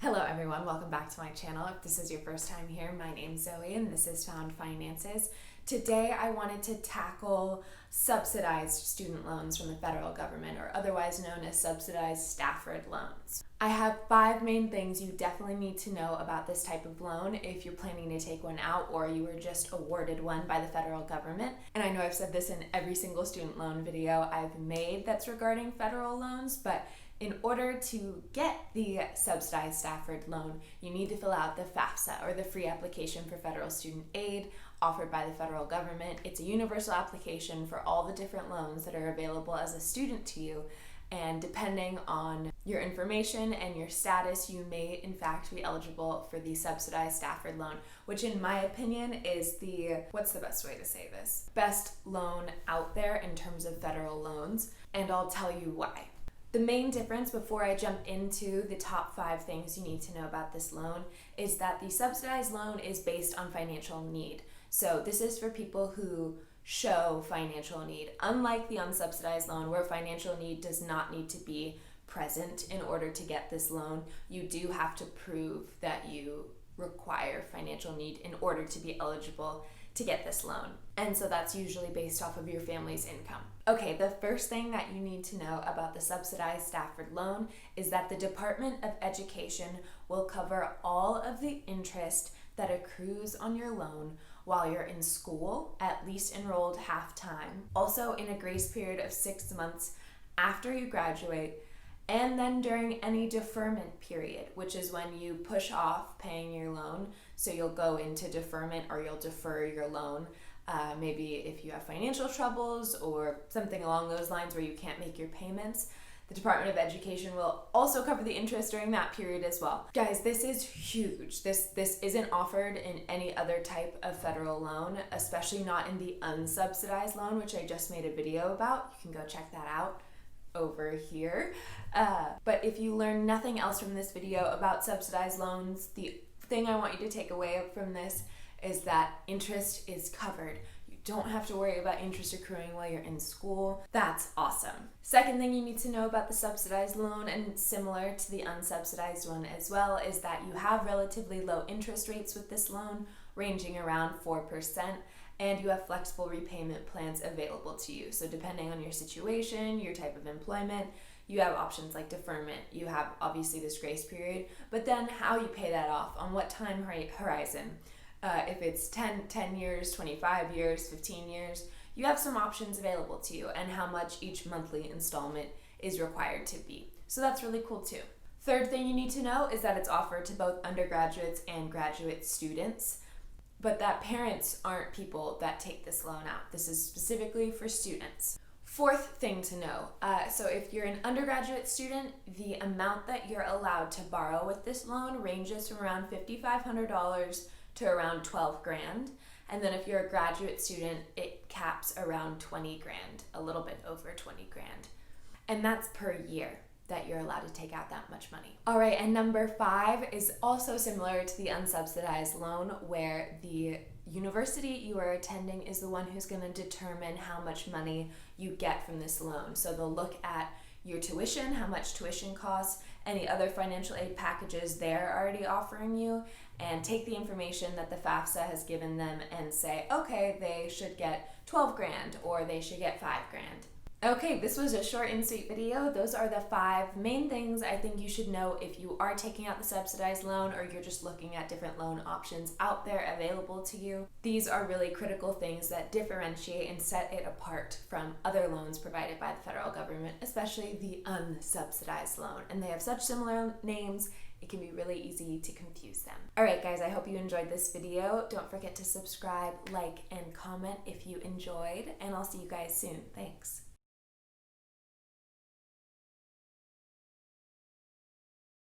Hello everyone, welcome back to my channel. If this is your first time here, my name's Zoe and this is Found Finances. Today I wanted to tackle subsidized student loans from the federal government, or otherwise known as subsidized Stafford loans. I have 5 main things you definitely need to know about this type of loan if you're planning to take one out or you were just awarded one by the federal government. And I know I've said this in every single student loan video I've made that's regarding federal loans, but in order to get the subsidized Stafford loan, you need to fill out the FAFSA, or the Free Application for Federal Student Aid, offered by the federal government. It's a universal application for all the different loans that are available as a student to you, and depending on your information and your status, you may in fact be eligible for the subsidized Stafford loan, which in my opinion is what's the best way to say this? Best loan out there in terms of federal loans, and I'll tell you why. The main difference, before I jump into the top 5 things you need to know about this loan, is that the subsidized loan is based on financial need. So this is for people who show financial need, unlike the unsubsidized loan where financial need does not need to be present in order to get this loan. You do have to prove that you require financial need in order to be eligible to get this loan. And so that's usually based off of your family's income. Okay, the first thing that you need to know about the subsidized Stafford loan is that the Department of Education will cover all of the interest that accrues on your loan while you're in school, at least enrolled half-time, also in a grace period of 6 months after you graduate, and then during any deferment period, which is when you push off paying your loan. So you'll go into deferment, or you'll defer your loan. Maybe if you have financial troubles or something along those lines where you can't make your payments, the Department of Education will also cover the interest during that period as well. Guys, this is huge. This isn't offered in any other type of federal loan, especially not in the unsubsidized loan, which I just made a video about. You can go check that out over here. But if you learn nothing else from this video about subsidized loans, the thing I want you to take away from this is that interest is covered. You don't have to worry about interest accruing while you're in school. That's awesome. Second thing you need to know about the subsidized loan, and similar to the unsubsidized one as well, is that you have relatively low interest rates with this loan, ranging around 4%. And you have flexible repayment plans available to you. So depending on your situation, your type of employment, you have options like deferment. You have obviously this grace period, but then how you pay that off, on what time horizon. If it's 10 years, 25 years, 15 years, you have some options available to you, and how much each monthly installment is required to be. So that's really cool too. Third thing you need to know is that it's offered to both undergraduates and graduate students, but that parents aren't people that take this loan out. This is specifically for students. Fourth thing to know, so if you're an undergraduate student, the amount that you're allowed to borrow with this loan ranges from around $5,500 to around $12,000. And then if you're a graduate student, it caps around $20,000, a little bit over $20,000. And that's per year that you're allowed to take out that much money. All right, and number 5 is also similar to the unsubsidized loan, where the university you are attending is the one who's going to determine how much money you get from this loan. So they'll look at your tuition, how much tuition costs, any other financial aid packages they're already offering you, and take the information that the FAFSA has given them and say, okay, they should get $12,000 or they should get $5,000. Okay, this was a short and sweet video. Those are the 5 main things I think you should know if you are taking out the subsidized loan, or you're just looking at different loan options out there available to you. These are really critical things that differentiate and set it apart from other loans provided by the federal government, especially the unsubsidized loan. And they have such similar names, it can be really easy to confuse them. All right, guys, I hope you enjoyed this video. Don't forget to subscribe, like, and comment if you enjoyed, and I'll see you guys soon. Thanks.